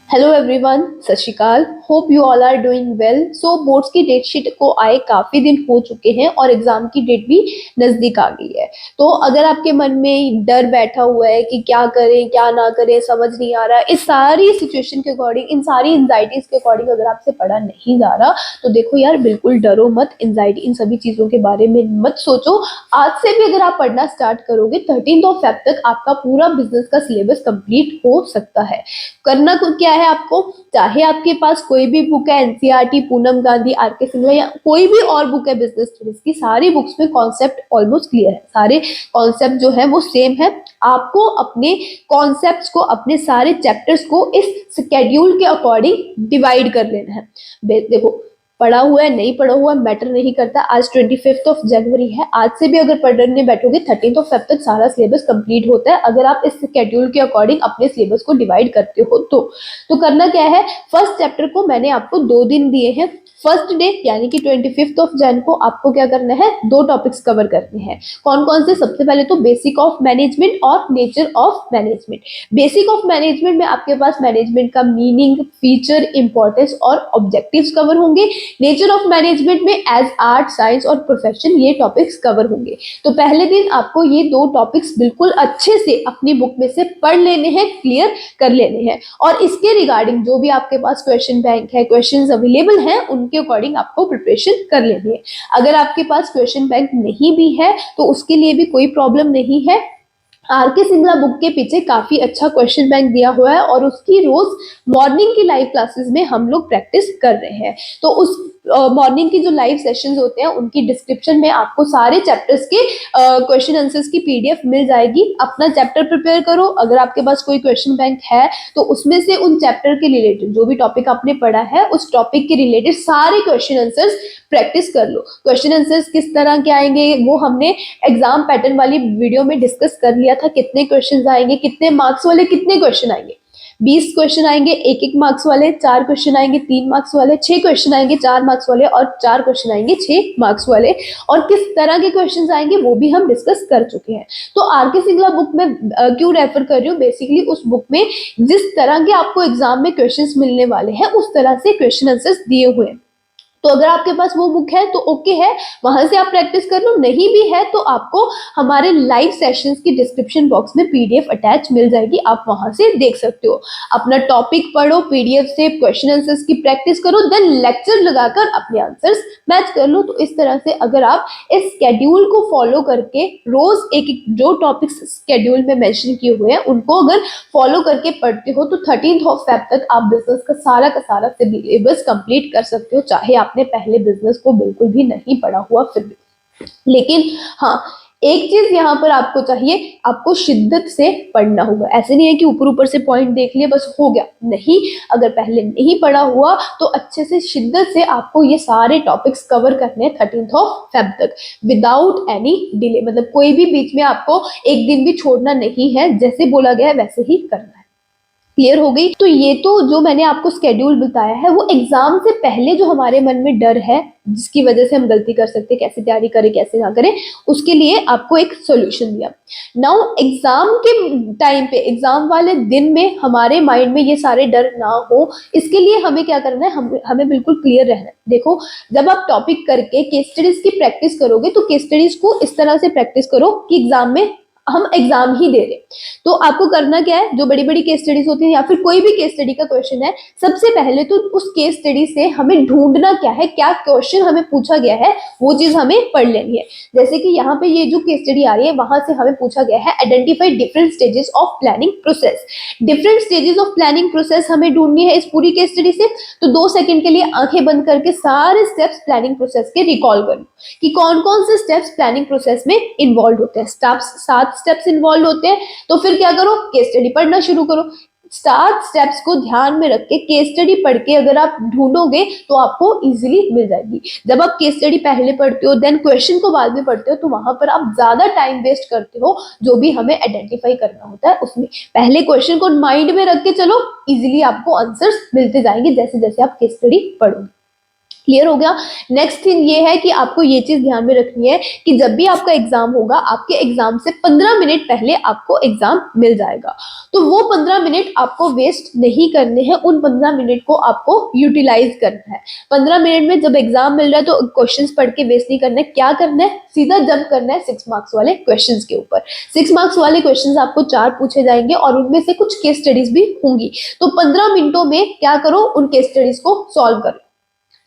Hello everyone, Sat Sri Akal. Hope you all are doing well. So boards की date sheet को आए काफी दिन हो चुके हैं और एग्जाम की डेट भी नजदीक आ गई है। तो अगर आपके मन में डर बैठा हुआ है कि क्या करें क्या ना करें, समझ नहीं आ रहा, इस सारी सिचुएशन के अकॉर्डिंग, इन सारी एंजाइटीज के अकॉर्डिंग अगर आपसे पढ़ा नहीं जा रहा, तो देखो यार, बिल्कुल डरो मत। एंजाइटी इन सभी चीजों के बारे में मत सोचो। आज से भी अगर आप पढ़ना स्टार्ट करोगे, 13 तक आपका पूरा बिजनेस का सिलेबस कंप्लीट हो सकता है। करना क्या है आपको, चाहे आपके पास कोई भी बुक है, एनसीईआरटी, पूनम गांधी, आर के सिंगला या कोई भी और बुक है बिजनेस स्टडीज की, सारी बुक्स में कॉन्सेप्ट ऑलमोस्ट क्लियर है। सारे कॉन्सेप्ट जो है वो सेम है। आपको अपने कॉन्सेप्ट्स को, अपने सारे चैप्टर्स को इस स्केड्यूल के अकॉर्डिंग डिवाइड कर लेना है। देखो, पढ़ा हुआ है नहीं पढ़ा हुआ मैटर नहीं करता। आज 25 है। आज से भी अगर पढ़ने बैठोगे, 13 तक सारा सिलेबस कंप्लीट होता है, अगर आप इस शेड्यूल के अकॉर्डिंग अपने सिलेबस को डिवाइड करते हो तो करना क्या है, फर्स्ट चैप्टर को मैंने आपको 2 दिन दिए हैं। फर्स्ट डे यानी कि 25 को आपको क्या करना है, 2 टॉपिक्स कवर करने हैं। कौन कौन से? सबसे पहले तो बेसिक ऑफ मैनेजमेंट और nature of management. Basic of management में आपके पास मैनेजमेंट का मीनिंग, फीचर, इंपॉर्टेंस और ऑब्जेक्टिव्स कवर होंगे। नेचर ऑफ मैनेजमेंट में एज आर्ट, साइंस और प्रोफेशन ये टॉपिक्स कवर होंगे। तो पहले दिन आपको ये 2 टॉपिक्स बिल्कुल अच्छे से अपनी बुक में से पढ़ लेने हैं, क्लियर कर लेने हैं। और इसके रिगार्डिंग जो भी आपके पास क्वेश्चन बैंक है, क्वेश्चंस अवेलेबल हैं, उनके अकॉर्डिंग आपको प्रिपरेशन कर लेनी है। अगर आपके पास क्वेश्चन बैंक नहीं भी है तो उसके लिए भी कोई प्रॉब्लम नहीं है। आर के सिंगला बुक के पीछे काफी अच्छा क्वेश्चन बैंक दिया हुआ है और उसकी रोज मॉर्निंग की लाइव क्लासेस में हम लोग प्रैक्टिस कर रहे हैं। तो उस मॉर्निंग की जो लाइव सेशंस होते हैं, उनकी डिस्क्रिप्शन में आपको सारे चैप्टर्स के क्वेश्चन आंसर्स की पीडीएफ मिल जाएगी। अपना चैप्टर प्रिपेयर करो। अगर आपके पास कोई क्वेश्चन बैंक है तो उसमें से उन चैप्टर के रिलेटेड जो भी टॉपिक आपने पढ़ा है, उस टॉपिक के रिलेटेड सारे क्वेश्चन आंसर्स प्रैक्टिस कर लो। क्वेश्चन आंसर्स किस तरह के आएंगे वो हमने एग्जाम पैटर्न वाली वीडियो में डिस्कस कर लिया था। कितने क्वेश्चंस आएंगे, कितने मार्क्स वाले, कितने क्वेश्चन आएंगे। 20 क्वेश्चन आएंगे 1-1 मार्क्स वाले, 4 क्वेश्चन आएंगे 3 मार्क्स वाले, 6 क्वेश्चन आएंगे 4 मार्क्स वाले और 4 क्वेश्चन आएंगे 6 मार्क्स वाले। और किस तरह के क्वेश्चन आएंगे वो भी हम डिस्कस कर चुके हैं। तो आर के सिंगला बुक में क्यों रेफर कर रही हूँ, बेसिकली उस बुक में जिस तरह के आपको एग्जाम में क्वेश्चन मिलने वाले हैं, उस तरह से क्वेश्चन आंसर्स दिए हुए हैं। तो अगर आपके पास वो बुक है तो ओके है, वहां से आप प्रैक्टिस कर लो। नहीं भी है तो आपको हमारे लाइव सेशंस की डिस्क्रिप्शन बॉक्स में पीडीएफ अटैच मिल जाएगी, आप वहां से देख सकते हो। अपना टॉपिक पढ़ो, पीडीएफ से क्वेश्चन आंसर्स की प्रैक्टिस करो, देन लेक्चर लगाकर अपने आंसर्स मैच कर लो। तो इस तरह से अगर आप इस स्केड्यूल को फॉलो करके रोज एक एक जो टॉपिक्स स्केड्यूल में मेंशन किए हुए हैं उनको अगर फॉलो करके पढ़ते हो, तो 13 तक आप बिजनेस का सारा सिलेबस कंप्लीट कर सकते हो, चाहे आपने पहले बिजनेस को बिल्कुल भी नहीं पढ़ा हुआ फिर भी। लेकिन हाँ, एक चीज यहाँ पर आपको चाहिए, आपको शिद्दत से पढ़ना होगा। ऐसे नहीं है कि ऊपर ऊपर से पॉइंट देख लिए बस हो गया, नहीं। अगर पहले नहीं पढ़ा हुआ तो अच्छे से शिद्दत से आपको ये सारे टॉपिक्स कवर करने हैं 13 तक, विदाउट एनी डिले। मतलब कोई भी बीच में आपको एक दिन भी छोड़ना नहीं है, जैसे बोला गया है वैसे ही करना है। क्लियर हो गई? तो ये तो जो मैंने आपको स्केड्यूल बताया है वो एग्जाम से पहले जो हमारे मन में डर है, जिसकी वजह से हम गलती कर सकते हैं, कैसे तैयारी करें कैसे ना करें, उसके लिए आपको एक सॉल्यूशन दिया। नाउ एग्जाम के टाइम पे, एग्जाम वाले दिन में हमारे माइंड में ये सारे डर ना हो, इसके लिए हमें क्या करना है, हमें बिल्कुल क्लियर रहना है। देखो, जब आप टॉपिक करके केस स्टडीज की प्रैक्टिस करोगे तो केस स्टडीज को इस तरह से प्रैक्टिस करो कि एग्जाम में हम एग्जाम ही दे रहे। तो आपको करना क्या है, जो बड़ी बड़ी केस स्टडीज होती है या फिर कोई भी केस स्टडी का क्वेश्चन है, सबसे पहले तो उस केस स्टडी से हमें ढूंढना क्या है, क्या क्वेश्चन हमें पूछा गया है, वो चीज हमें पढ़ लेनी है। जैसे कि यहाँ पे ये जो केस स्टडी आ रही है, वहां से हमें पूछा गया है identify different stages of planning process. Different stages of planning process हमें ढूंढनी है इस पूरी केस स्टडी से। तो 2 सेकंड के लिए आंखें बंद करके सारे स्टेप्स प्लानिंग प्रोसेस के रिकॉल करो कि कौन कौन से स्टेप्स प्लानिंग प्रोसेस में इन्वॉल्व होते हैं। 7 स्टेप्स इन्वॉल्व होते हैं। तो फिर क्या करो, केस स्टडी पढ़ना शुरू करो। 7 स्टेप्स को ध्यान में रख के केस स्टडी पढ़ के अगर आप ढूंढोगे तो आपको इजीली मिल जाएगी। जब आप केस स्टडी पहले पढ़ते हो देन क्वेश्चन को बाद में पढ़ते हो, तो वहां पर आप ज्यादा टाइम वेस्ट करते हो। जो भी हमें आइडेंटिफाई करना होता है उसमें पहले क्वेश्चन को माइंड में रख के चलो, इजीली आपको आंसर्स मिलते जाएंगे जैसे जैसे आप केस स्टडी पढ़ोगे। क्लियर हो गया। नेक्स्ट थिंग ये है कि आपको ये चीज ध्यान में रखनी है कि जब भी आपका एग्जाम होगा, आपके एग्जाम से 15 मिनट पहले आपको एग्जाम मिल जाएगा। तो वो 15 मिनट आपको वेस्ट नहीं करने हैं, उन 15 मिनट को आपको यूटिलाइज करना है। 15 मिनट में जब एग्जाम मिल रहा है तो क्वेश्चंस पढ़ के वेस्ट नहीं करना है। क्या करना है, सीधा जंप करना है 6 मार्क्स वाले क्वेश्चंस के ऊपर। 6 मार्क्स वाले क्वेश्चंस आपको 4 पूछे जाएंगे और उनमें से कुछ केस स्टडीज भी होंगी। तो 15 मिनटों में क्या करो, उन केस स्टडीज को सॉल्व करो,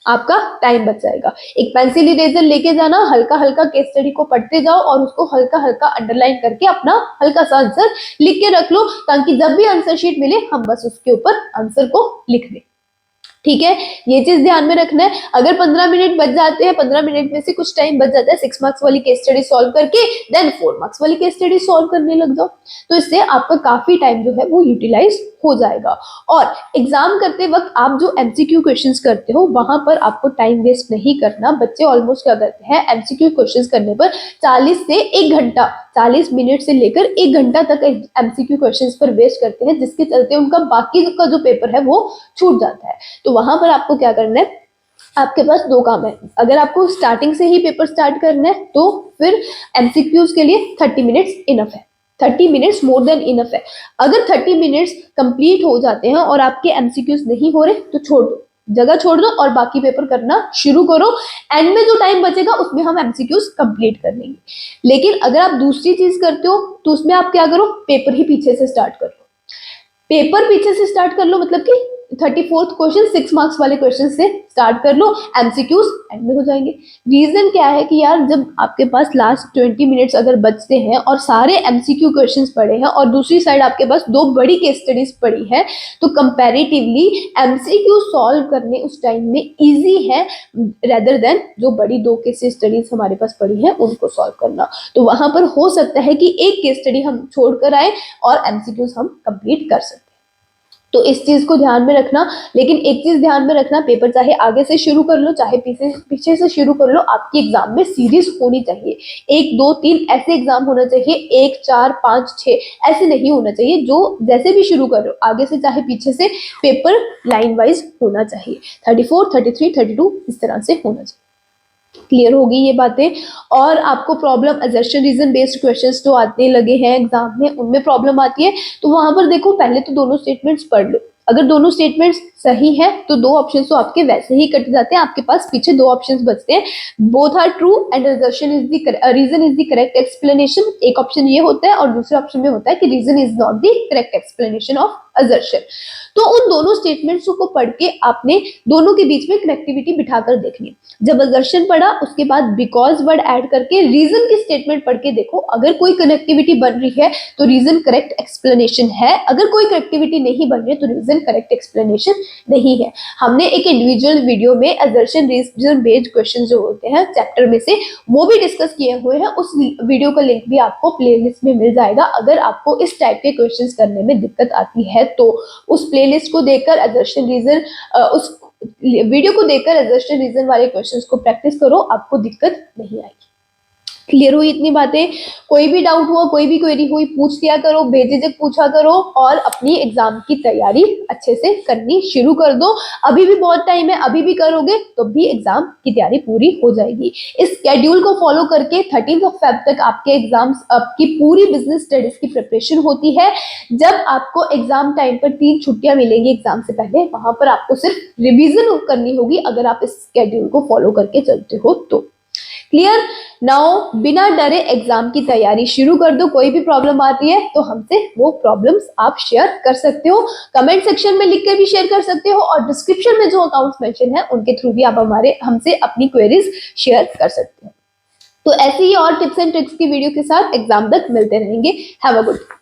आपका टाइम बच जाएगा। एक पेंसिल इरेजर लेके जाना, हल्का हल्का केस स्टडी को पढ़ते जाओ और उसको हल्का हल्का अंडरलाइन करके अपना हल्का सा आंसर लिख के रख लो, ताकि जब भी आंसर शीट मिले हम बस उसके ऊपर आंसर को लिख दें। ठीक है, ये चीज ध्यान में रखना है। अगर 15 मिनट बच जाते हैं, 15 मिनट में से कुछ टाइम बच जाता है 6 मार्क्स वाली केस स्टडी सॉल्व करके, देन 4 मार्क्स वाली केस स्टडी सॉल्व करने लग जाओ। तो इससे आपका काफी टाइम जो है वो यूटिलाइज हो जाएगा। और एग्जाम करते वक्त आप जो एमसीक्यू क्वेश्चंस करते हो वहां पर आपको टाइम वेस्ट नहीं करना। बच्चे ऑलमोस्ट क्या करते हैं, एमसीक्यू क्वेश्चंस करने पर 40 से 1 घंटा, 40 मिनट से लेकर 1 घंटा तक एमसीक्यू क्वेश्चंस पर वेस्ट करते हैं, जिसके चलते उनका बाकी का जो पेपर है वो छूट जाता है। तो वहां पर आपको क्या करना है, आपके पास 2 काम है। अगर आपको स्टार्टिंग से ही पेपर स्टार्ट करना है तो फिर एमसीक्यूज के लिए 30 मिनट्स इनफ है, 30 मिनट्स मोर देन इनफ है। अगर 30 मिनट्स कंप्लीट हो जाते हैं और आपके एमसीक्यूज नहीं हो रहे तो छोड़ दो, जगह छोड़ दो और बाकी पेपर करना शुरू करो। एंड में जो टाइम बचेगा उसमें हम एमसीक्यूज कंप्लीट कर लेंगे। लेकिन अगर आप दूसरी चीज करते हो तो उसमें आप क्या करो, पेपर ही पीछे से स्टार्ट कर लो। पेपर पीछे से स्टार्ट कर लो, मतलब कि 34th क्वेश्चन 6 मार्क्स वाले क्वेश्चन से स्टार्ट कर लो, एमसीक्यूज एंड में हो जाएंगे। रीजन क्या है कि यार जब आपके पास लास्ट 20 मिनट्स अगर बचते हैं और सारे एमसीक्यू क्वेश्चंस पड़े हैं और दूसरी साइड आपके पास 2 बड़ी केस स्टडीज पड़ी है, तो कंपैरेटिवली एमसीक्यू सॉल्व करने उस टाइम में इजी है रेदर देन जो बड़ी 2 केस स्टडीज हमारे पास पड़ी है उनको सॉल्व करना। तो वहां पर हो सकता है कि एक केस स्टडी हम छोड़कर आए और एमसीक्यूज हम कंप्लीट कर सकते हैं। तो इस चीज को ध्यान में रखना। लेकिन एक चीज ध्यान में रखना, पेपर चाहे आगे से शुरू कर लो चाहे पीछे से शुरू कर लो, आपकी एग्जाम में सीरीज होनी चाहिए। 1 2 3 ऐसे एग्जाम होना चाहिए, 1 4 5 6 ऐसे नहीं होना चाहिए। जो जैसे भी शुरू कर लो, आगे से चाहे पीछे से, पेपर लाइन वाइज होना चाहिए। 34 33 32 इस तरह से होना चाहिए। क्लियर होगी ये बातें। और आपको problem assertion reason based questions जो आने लगे हैं एग्जाम में, उनमें प्रॉब्लम आती है। तो वहां पर देखो, पहले तो दोनों स्टेटमेंट्स पढ़ लो। अगर दोनों स्टेटमेंट्स सही है तो 2 ऑप्शंस तो आपके वैसे ही कट जाते हैं, आपके पास पीछे 2 ऑप्शंस बचते हैं। Both are true and assertion is the reason is the correct explanation. एक ऑप्शन ये होता है और दूसरे ऑप्शन में होता है कि reason is not the correct explanation of assertion। तो उन दोनों स्टेटमेंट्स को पढ़ के आपने दोनों के बीच में कनेक्टिविटी बिठाकर देखनी। जब assertion पढ़ा उसके बाद बिकॉज वर्ड ऐड करके रीजन की स्टेटमेंट पढ़ के देखो, अगर कोई कनेक्टिविटी बन रही है तो रीजन करेक्ट एक्सप्लेनेशन है, अगर कोई कनेक्टिविटी नहीं बन रही है तो रीजन करेक्ट एक्सप्लेनेशन नहीं है। हमने एक इंडिविजुअल वीडियो में assertion रीजन बेस्ड क्वेश्चन जो होते हैं चैप्टर में से, वो भी डिस्कस किए हुए हैं। उस वीडियो का लिंक भी आपको प्लेलिस्ट में मिल जाएगा। अगर आपको इस टाइप के क्वेश्चंस करने में दिक्कत आती है तो उस प्लेलिस्ट को देखकर assertion रीजन उस वीडियो को देखकर assertion रीजन वाले क्वेश्चंस को प्रैक्टिस करो, आपको दिक्कत नहीं आएगी। क्लियर हुई इतनी बातें? कोई भी डाउट हुआ, कोई भी क्वेरी हुई, पूछ लिया करो, बेझिझक पूछा करो और अपनी एग्जाम की तैयारी अच्छे से करनी शुरू कर दो। अभी भी बहुत टाइम है, अभी भी करोगे तो भी एग्जाम की तैयारी पूरी हो जाएगी। इस स्केड्यूल को फॉलो करके 13 Feb तक आपके एग्जाम्स, आपकी पूरी बिजनेस स्टडीज की प्रिपरेशन होती है। जब आपको एग्जाम टाइम पर 3 छुट्टियां मिलेंगी एग्जाम से पहले, वहां पर आपको सिर्फ रिविजन करनी होगी अगर आप इस स्केड्यूल को फॉलो करके चलते हो तो। क्लियर? नाउ बिना डरे एग्जाम की तैयारी शुरू कर दो। कोई भी प्रॉब्लम आती है तो हमसे वो प्रॉब्लम्स आप शेयर कर सकते हो, कमेंट सेक्शन में लिख के भी शेयर कर सकते हो और डिस्क्रिप्शन में जो अकाउंट्स मेंशन है उनके थ्रू भी आप हमसे अपनी क्वेरीज शेयर कर सकते हो। तो ऐसी ही और टिप्स एंड ट्रिक्स की वीडियो के साथ एग्जाम तक मिलते रहेंगे। Have a good day.